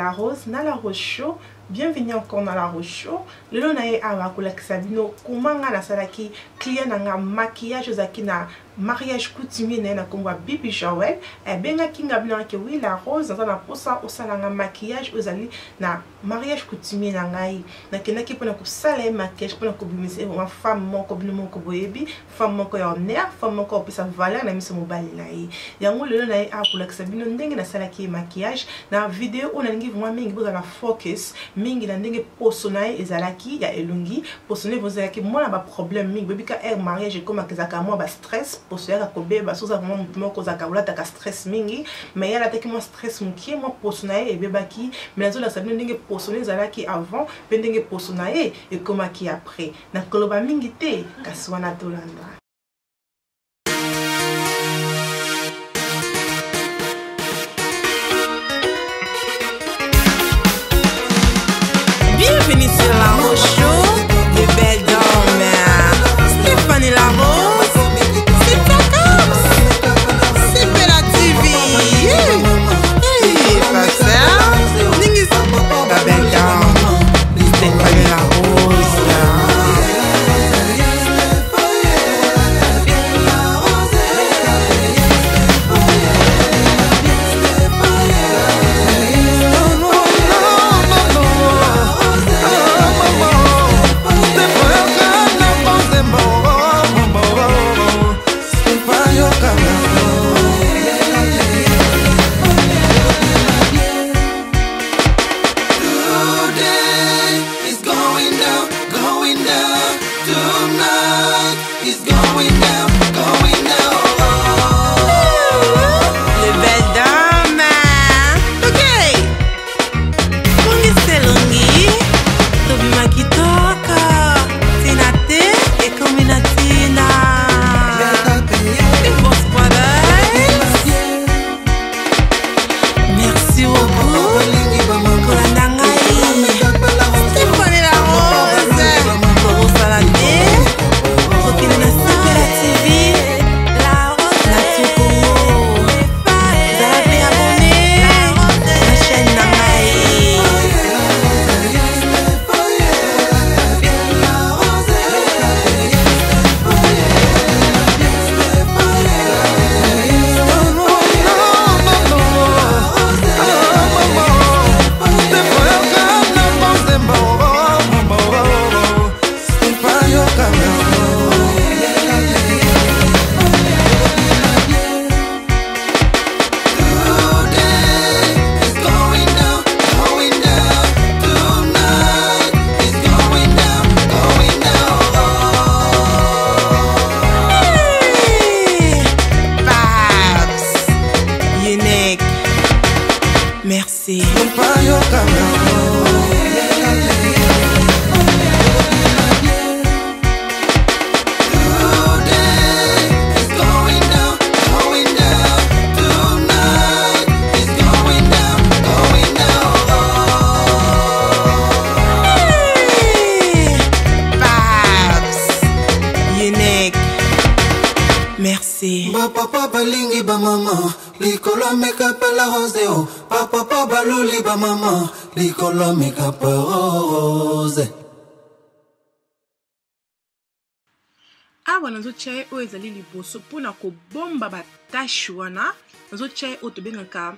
la Rose, na la Rose Show. Bienvenue encore dans la Rose Show. Le long nae awa kolakisa bino kumanga na salaki client na maquillage ozaki na mariage coutumier na komba Bibi Joël. E benga kinga bino ke oui la Rose na posa osalanga maquillage ozali na mariage coutumier na ngai. Na kenaki pona ko sala maquillage pona ko bimise ma femme moko bino moko boyebi, femme moko ya honneur, femme moko pesa valeur na miso mobali na ye. Yango le long nae awa kolakisa bino ndenge na salaki maquillage na video on alingi vraiment mingi boza na focus mingi na ndenge posonaye ezalaki ya elungi posone vozalaki mwana ba problème mingi bebika mariage comme akazaka moi ba stress posoyaka kobeba soza vraiment mutu moko zaka ulata ka stress mingi mais yala taki moi stress mukie moi posonaye ebebaki mais nazo la sabine ndenge posone ezalaki avant pe ndenge posonaye ekomaki après na koloba mingi te kasi wana tolanda. Bienvenue sur la Rose Show, les belles dames. Stéphanie la Rose, c'est ta cause, c'est Bella TV. Hey, pas ça, n'ingis la belle dame, Stéphanie la Rose. Merci. Merci. Papa balingi ba mama, likolo make-up la rose oh. Papa baluli ba mama, likolo make-up rose. Awa nazo chai o ezali liboso pona ko bomba ba tache wana nazo chai o to bengaka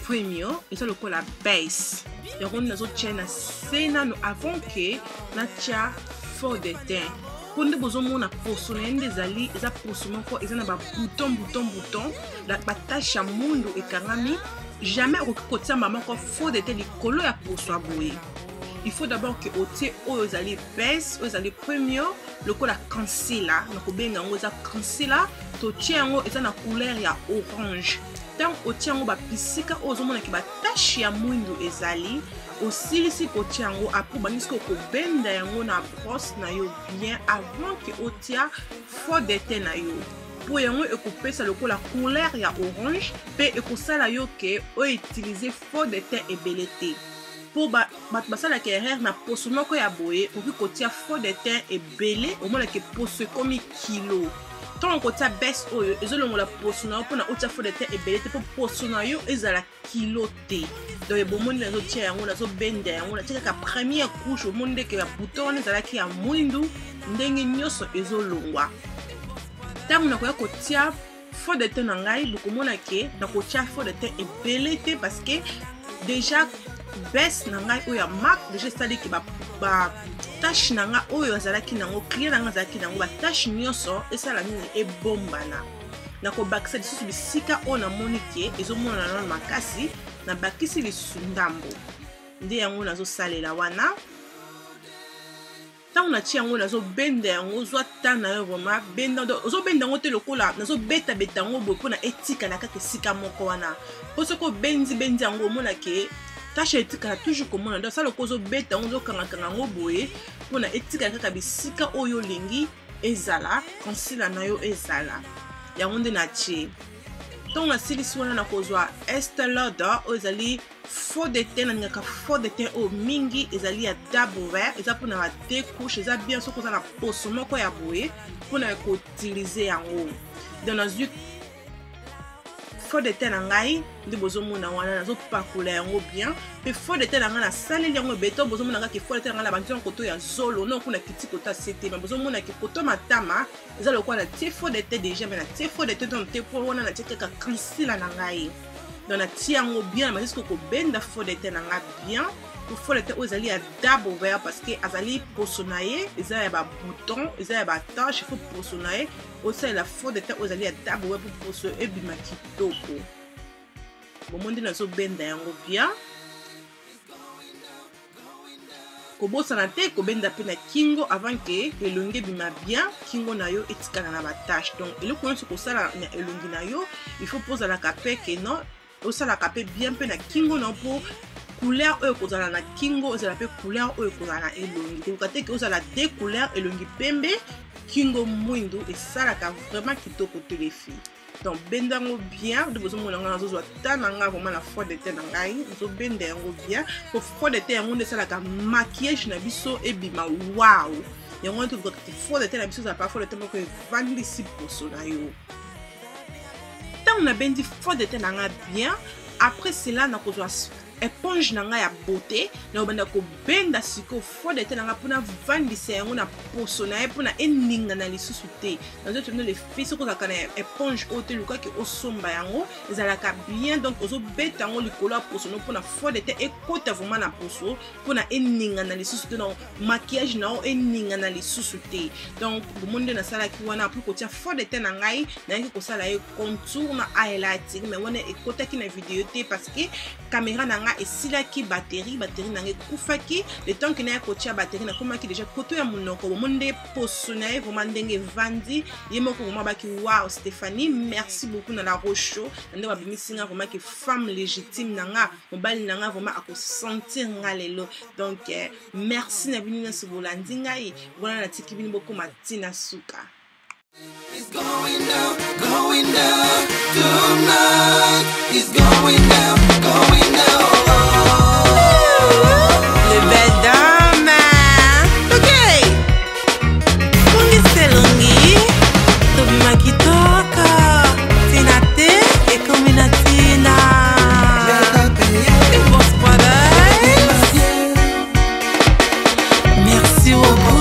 premier eza lokola base yango nazo chai na sena no avant que na tia fond de teint ponde bozo mona poso na ende ezali eza poso moko eza na ba bouton la ba tache ya mundu ekangami jamais okotia mama ko fond de teint likolo ya poso aboye. Il faut d'abord que otie oyo ezali base oyo ezali premier lokola concealer nako benga ngo eza concealer to tia ngo eza na couleur ya orange tant otia ngo ba pisika ozo mona ki ba tache ya mwindu ezali osilisi kotia ngo apo banisiko ko benda yango na brosse na yo bien avant que otia fond de teint na yo po yango ekopesa lokola couleur ya orange pe ekosala yo ke o utiliser fond de teint ebele te. Pour basala ke erreur na poso moko ya boye oki kotia fond de teint ebele omona ke poso komi kilo tant kotia base oyo ezolongola poso na yo pona otia fond de teint ebele te po poso na yo ezala kilo te donc bomoni nazo tia yango nazo benda yango na tika ka première couche au monde que ba bouton ezalaki ya mwindu ndenge nyonso ezolongwa tango nakoya kotia fond de teint na ngai bokomona ke nakotia fond de teint ebele te parce que déjà baisse na ngai oyo ya marque déjà c'est-à-dire que ba tâche na nga oyo azalaki nango client na nga azalaki nango ba tâche nyonso esala nini ebombana nakobakisa lisusu bisika oyo namoni ke ezomona na makasi nabakisi lisusu ndambo nde yango nazosalela wana tango natia yango nazobenda yango zwa tana yo vraiment benda ozobenda yango te lokola nazobeta yango boye mpona etikala kaka esika moko wana po soki obendi yango omona ke tâche etikala toujours komona donc sala kozobeta yango ozokangakanga yango boye mpona etikala kaka bisika oyo olingi ezala concealer na yo ezala yango nde natie ntongo nasilisi wana nakozwa Estée Lauder oyo ezali fond de teint nalingaka fond de teint oyo mingi ezali ya double vert eza mpona ba deux couches eza bien soki oza na poso moko ya boye mpona koutilize yango donc nazwi fond de teint na ngai nde bozomona wana nazopakola yango bien mpe fond de teint na ngai nasaleli yango ebele to bozomona kaka fond de teint na ngai na bantina koto ya zolo no kuna kiti koto asete me bozomona ke koto matama eza lokola na tie fond de teint déjà me na tie fond de teint to na te po wana na tie kaka concealer na ngai donc natie yango bien na masisko kobenda fond de teint na ngai bien pour fond de teint oyo ezali ya double vert parce que azali poso na ye eza ya babouton eza ya batache ifo poso na ye osalela fond de teint oyo ezali ya double vert po poso ebima kitoko bomoni nazobenda yango bien kobosana te kobenda pe na kingo avant ke elongi ebima bien kingo na yo etikala na batache donc eloko nyonso kosala na elongi na yo il faut pozalaka pe ke non osalaka pe bien pe na kingo na mpo couleur oyo kozala na kingo ezala pe couleur oyo kozala na elongi koyoka te ke ozala deux couleurs elongi pembe kingo mwindu esalaka vraiment kitoko te les filles donc benda yango bien nde bozomona nga nazozwa ta na nga vraiment na fond de teint na ngai nazobenda yango bien po fond de teint yango nde esalaka maquillage na biso ebima wow yango nde tokoka te fond de teint na biso ezala pa fond de teint moko evandisi poso na yo ntango nabendi fond de teint na nga bien après cela nakozwa éponge na nga ya beauté na obanda kobenda siko fond de teint na nga mpona vandisa yango na poso na ye mpona eningana lisusu te nazotuna le filles soki ozalaka na éponge oyo te lukaki osomba yango ezalaka bien donc ozobeta yango likolo ya poso no mpona fond de teint ekota vraiment na poso mpona eningana lisusu te na maquillage na yo eningana lisusu te donc bomoni nde nasalaki wana mpo kotia fond de teint na ngai nayaki kosala ye contour na highlighting mais wana ekotaki na video te parce que caméra na nga esilaki batterie na nga ekufaki le temps que naya kotia batterie nakomaki déjà koto ya monoko bomoni nde poso na ye vraiment ndenge evandi ye moko vraiment baki wow Stéphanie merci beaucoup na la rocho nde babimisi nga vraiment ke femme légitime na nga mobali na nga vraiment akosentir nga lelo donc merci na bino nyonso bolandi ngai wana natiki bino bokoma ntina suka. It's going down tonight. It's going down. Les belles dames, ok. Lungi se lungi, tobi makitoka, tina te e komina tina. Les boss brothers, merci beaucoup.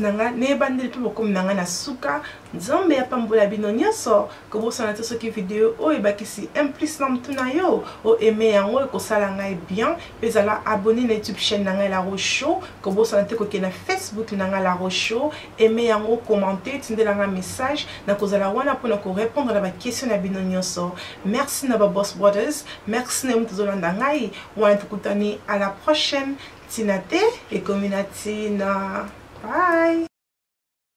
Nanga ne bandeli pe bokomi nanga na suka nzambe ya pambola bino nyonso ko bosana te soki video oyo bakisi implice na mtuna yo o aimer yango ko sala ngai bien ezala abonner na YouTube chaîne nanga La Rocho ko bosana te ko kena Facebook nanga La Rocho aimer yango commenter tindela nga message na kozala wana pona ko répondre na ba question na bino nyonso. Merci na ba boss brothers, merci na mtu zolanda ngai wana tukutani à la prochaine. Tinate et Kominatina. Bye.